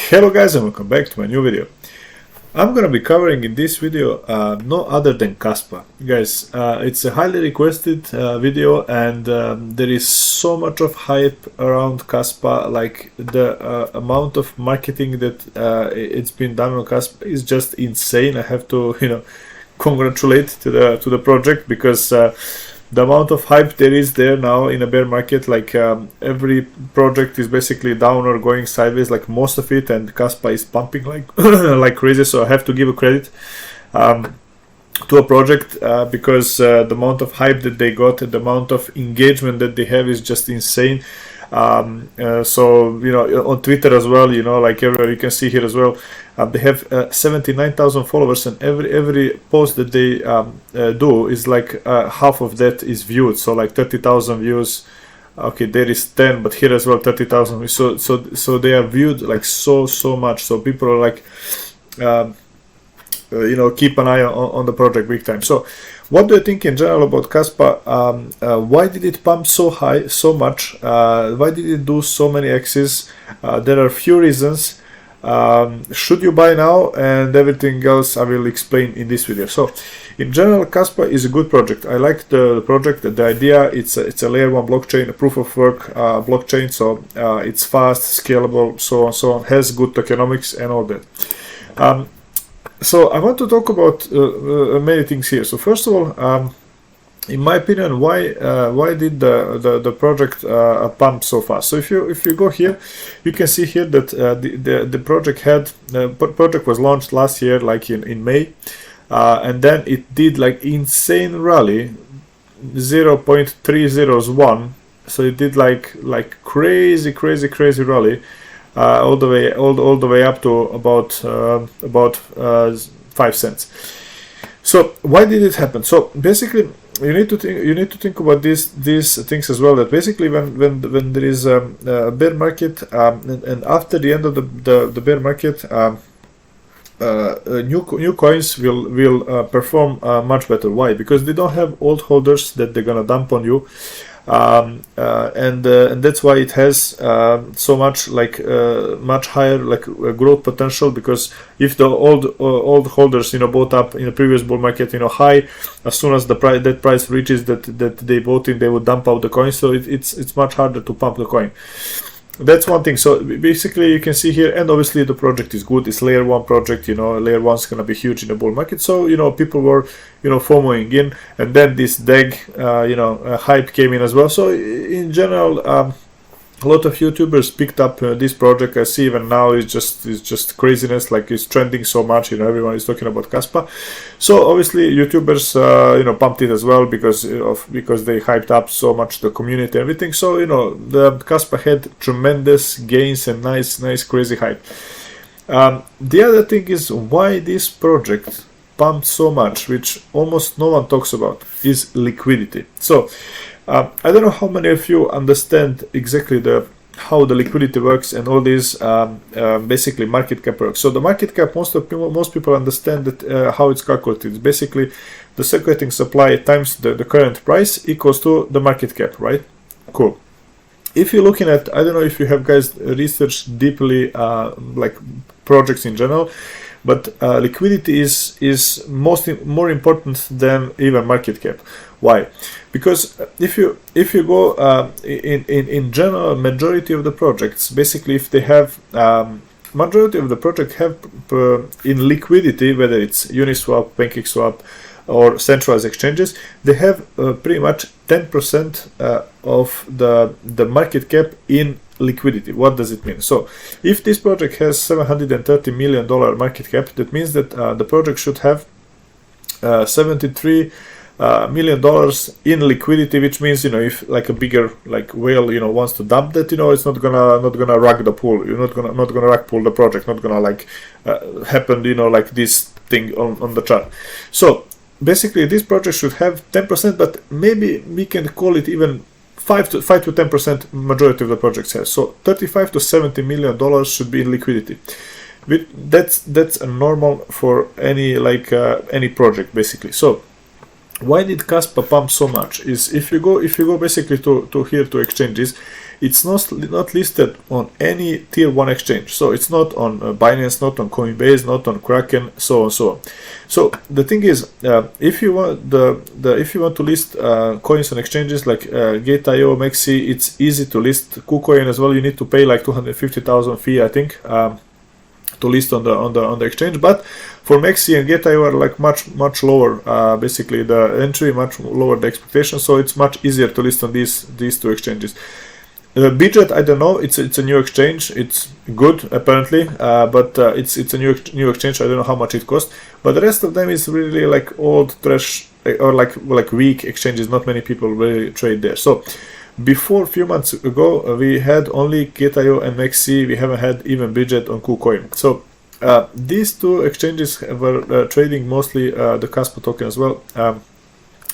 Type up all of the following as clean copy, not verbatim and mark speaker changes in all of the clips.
Speaker 1: Hello guys, and welcome back to my new video. I'm gonna be covering in this video no other than Kaspa. Guys, it's a highly requested video, and there is so much of hype around Kaspa. Like the amount of marketing that it's been done on Kaspa is just insane. I have to, congratulate to the project, because the amount of hype there is there now in a bear market, like every project is basically down or going sideways, like most of it, and Kaspa is pumping like like crazy. So I have to give a credit to a project because the amount of hype that they got and the amount of engagement that they have is just insane. So on Twitter as well, like everywhere you can see here as well, they have 79,000 followers, and every post that they do is like half of that is viewed. So like 30,000 views. Okay, there is 10, but here as well 30,000. So they are viewed like so much. So people are like keep an eye on the project big time. So what do you think in general about Kaspa? Why did it pump so high, so much? Why did it do so many X's? There are a few reasons. Should you buy now? And everything else I will explain in this video. So in general, Kaspa is a good project. I like the project, the idea. It's a layer 1 blockchain, a proof of work blockchain. So it's fast, scalable, so on, has good tokenomics and all that. So I want to talk about many things here. So first of all, in my opinion, why did the project pump so fast? So if you go here, you can see here that the project was launched last year, like in May, and then it did like insane rally, 0.301. So it did like crazy rally. All the way up to about 5 cents. So why did it happen? So basically, you need to think about these things as well. That basically, when there is a bear market, and after the end of the bear market, new coins will perform much better. Why? Because they don't have old holders that they're gonna dump on you. And that's why it has so much much higher growth potential, because if the old holders bought up in the previous bull market high, as soon as that price reaches that they bought in, they would dump out the coin. So it's much harder to pump the coin. That's one thing. So basically you can see here, and obviously the project is good. It's layer 1 project, layer 1 is gonna be huge in the bull market. So people were FOMOing in, and then this DEG hype came in as well. So in general, a lot of YouTubers picked up this project. I see even now it's just craziness, like it's trending so much. Everyone is talking about Kaspa. So obviously YouTubers pumped it as well, because they hyped up so much the community and everything. So the Kaspa had tremendous gains and nice crazy hype. The other thing is why this project pumped so much, which almost no one talks about, is liquidity. So I don't know how many of you understand exactly how the liquidity works and all these basically market cap works. So the market cap, most people understand that how it's calculated. It's basically the circulating supply times the current price equals to the market cap, right? Cool. If you're looking at, I don't know if you have guys researched deeply like projects in general, but liquidity is more important than even market cap. Why? Because if you go in general, majority of the projects, basically, if they have majority of the project have in liquidity, whether it's Uniswap, PancakeSwap, or centralized exchanges, they have pretty much 10% of the market cap in liquidity. What does it mean? So if this project has $730 million market cap, that means that the project should have $73 million in liquidity, which means if like a bigger whale wants to dump that, it's not gonna rug the pool. You're not gonna rug pull the project, not gonna happen like this thing on the chart. So basically this project should have 10%, but maybe we can call it even 5 to 10% majority of the projects has. So $35 to $70 million should be in liquidity. That's a normal for any project basically. So why did Kaspa pump so much? Is if you go basically to exchanges, it's not listed on any tier 1 exchange. So it's not on Binance, not on Coinbase, not on Kraken, so on, so on. So the thing is, if you want if you want to list coins on exchanges like Gate.io, Mexi, it's easy to list. KuCoin as well. You need to pay like 250,000 fee, I think, to list on the exchange. But for Mexi and Gate.io are like much lower. Basically, the entry much lower the expectation, so it's much easier to list on these two exchanges. Budget, I don't know. It's a new exchange. It's good apparently, but it's a new exchange. I don't know how much it costs. But the rest of them is really like old trash or like weak exchanges. Not many people really trade there. So before a few months ago, we had only Gate.io and Mexi. We haven't had even Budget on KuCoin. So these two exchanges were trading mostly the Kaspa token as well.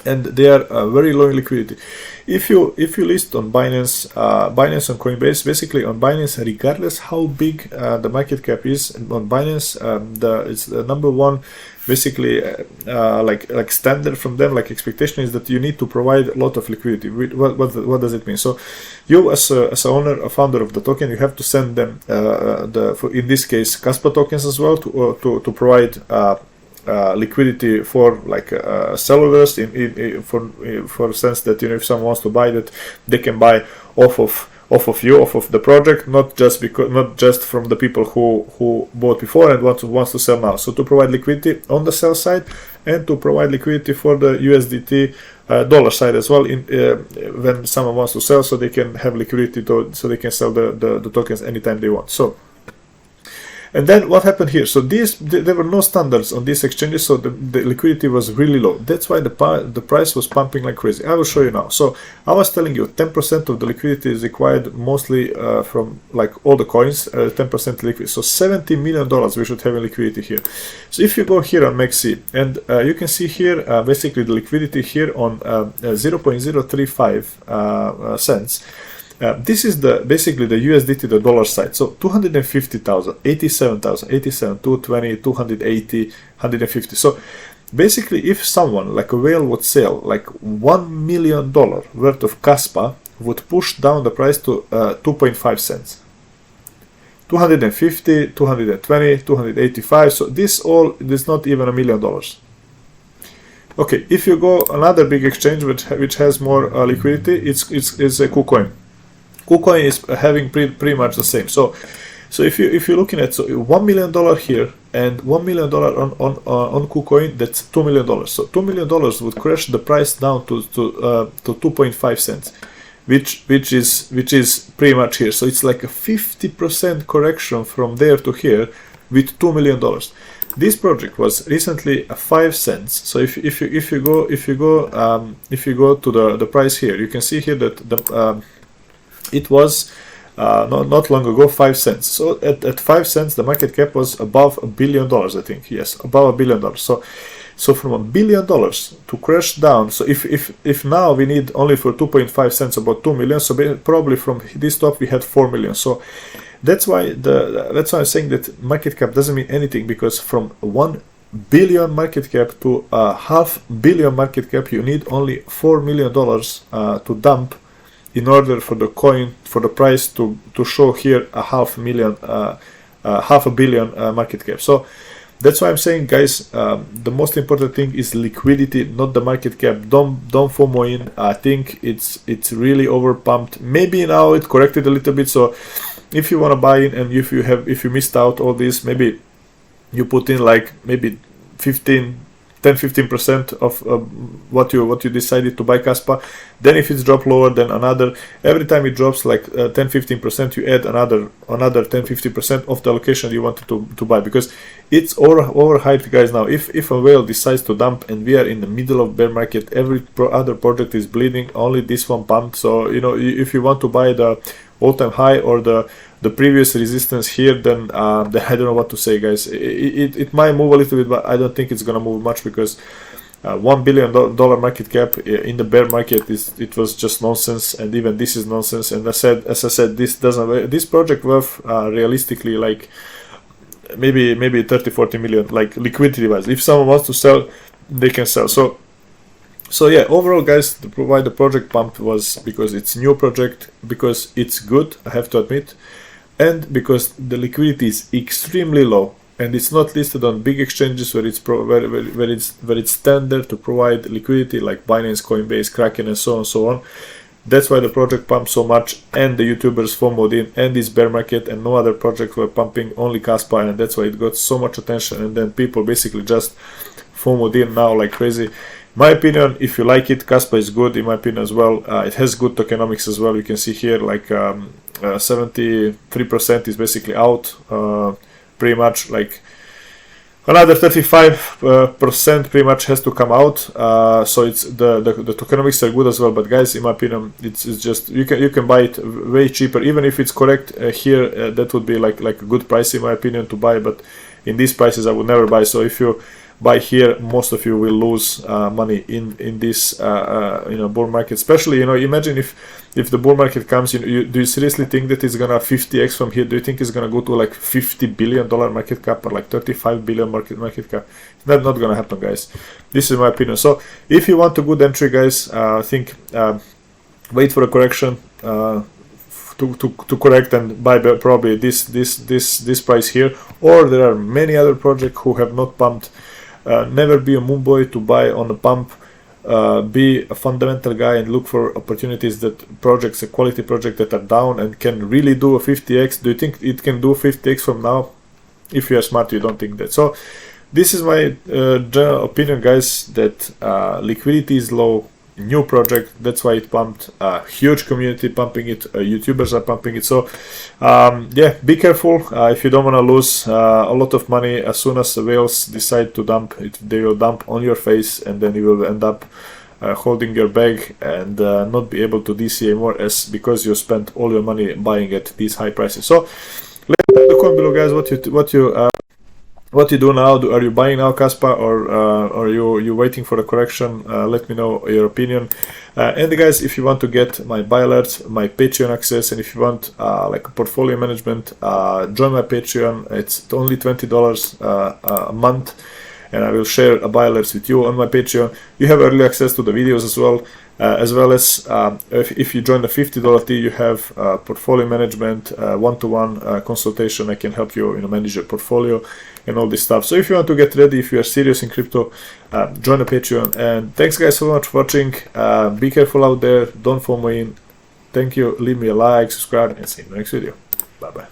Speaker 1: And they are very low in liquidity. If you list on Binance, Binance on Coinbase, basically on Binance, regardless how big the market cap is, on Binance, it's the number one, basically like standard from them, like expectation is that you need to provide a lot of liquidity. What does it mean? So you as a owner, a founder of the token, you have to send them in this case Kaspa tokens as well to provide liquidity for like sellers for sense that, you know, if someone wants to buy that, they can buy off of the project, not just from the people who bought before and wants to sell now. So to provide liquidity on the sell side and to provide liquidity for the USDT dollar side as well, when someone wants to sell, so they can have liquidity so they can sell the tokens anytime they want. So and then what happened here? So there were no standards on these exchanges, so the liquidity was really low. That's why the price was pumping like crazy. I will show you now. So I was telling you 10% of the liquidity is required mostly from like all the coins, 10% liquid. So $70 million we should have in liquidity here. So if you go here on Mexi, and you can see here basically the liquidity here on 0.035 cents. This is basically the USDT, the dollar side. So 250,000, 87,000, 87, 220, 280, 150. So basically, if someone like a whale would sell like $1 million worth of Kaspa, would push down the price to 2.5 cents. 250, 220, 285. So this is not even $1 million. Okay, if you go another big exchange which has more liquidity, it's a KuCoin. KuCoin is having pretty much the same. So if you're looking at $1 million here and $1 million on KuCoin, that's $2 million. So $2 million would crash the price down to 2.5 cents, which is pretty much here. So it's like a 50% correction from there to here with $2 million. This project was recently 5 cents. So if you go to the price here, you can see here that it was not long ago 5 cents. So at 5 cents the market cap was above $1 billion, I think. Yes, above $1 billion. So from $1 billion to crash down, so if now we need only for 2.5 cents about 2 million, so probably from this top we had 4 million. So that's why I'm saying that market cap doesn't mean anything, because from 1 billion market cap to $500 million market cap, you need only $4 million to dump in order for the coin, for the price to show here $500 million market cap. So that's why I'm saying, guys, the most important thing is liquidity, not the market cap. Don't FOMO in. I think it's really overpumped. Maybe now it corrected a little bit. So if you want to buy in, and if you missed out all this, maybe you put in like maybe 10-15% of what you decided to buy Kaspa. Then if it's dropped lower, then another. Every time it drops like 10-15%, you add another 10-15% of the allocation you wanted to buy, because it's overhyped, guys. Now if a whale decides to dump and we are in the middle of bear market, every other project is bleeding, only this one pumped. So you know, if you want to buy the all-time high or the previous resistance here, then I don't know what to say, guys. It might move a little bit, but I don't think it's gonna move much, because $1 billion market cap in the bear market it was just nonsense, and even this is nonsense. And as I said, this project worth realistically like maybe 30-40 million, like liquidity wise. If someone wants to sell, they can sell. So So yeah, overall guys, why the project pumped was because it's new project, because it's good, I have to admit, and because the liquidity is extremely low, and it's not listed on big exchanges where it's standard to provide liquidity like Binance, Coinbase, Kraken, and so on and so on. That's why the project pumped so much, and the YouTubers FOMO'd in, and this bear market, and no other projects were pumping, only Kaspa, and that's why it got so much attention, and then people basically just FOMO'd in now like crazy. My opinion, if you like it, Kaspa is good in my opinion as well. It has good tokenomics as well. You can see here like 73% is basically out, pretty much like another 35% pretty much has to come out. So it's the tokenomics are good as well. But guys, in my opinion, it's just you can buy it way cheaper. Even if it's correct here, that would be like a good price in my opinion to buy. But in these prices, I would never buy. So if you buy here, most of you will lose money in this bull market. Especially, imagine if the bull market comes, do you seriously think that it's gonna 50x from here? Do you think it's gonna go to like $50 billion market cap or like 35 billion market cap? That's not gonna happen, guys. This is my opinion. So if you want a good entry, guys, I think wait for a correction to correct and buy probably this price here. Or there are many other projects who have not pumped. Never be a moon boy to buy on a pump. Be a fundamental guy and look for opportunities that a quality project that are down and can really do a 50x. Do you think it can do 50x from now? If you are smart, you don't think that. So this is my general opinion, guys, that liquidity is low, new project, that's why it pumped, huge community pumping it, YouTubers are pumping it. So yeah, be careful if you don't want to lose a lot of money. As soon as the whales decide to dump it, they will dump on your face, and then you will end up holding your bag and not be able to DC anymore, as because you spent all your money buying at these high prices. So let me know in the comment below, guys, what you do now. Are you buying now, Kaspa, or are you waiting for the correction? Let me know your opinion. And guys, if you want to get my buy alerts, my Patreon access, and if you want like a portfolio management, join my Patreon. It's only $20 a month, and I will share a buy alerts with you on my Patreon. You have early access to the videos as well as if you join the $50 tier, you have portfolio management, one-to-one consultation. I can help you, manage your portfolio and all this stuff. So if you want to get ready, if you are serious in crypto, join the Patreon. And thanks, guys, so much for watching. Be careful out there. Don't FOMO in. Thank you. Leave me a like, subscribe, and see you in the next video. Bye bye.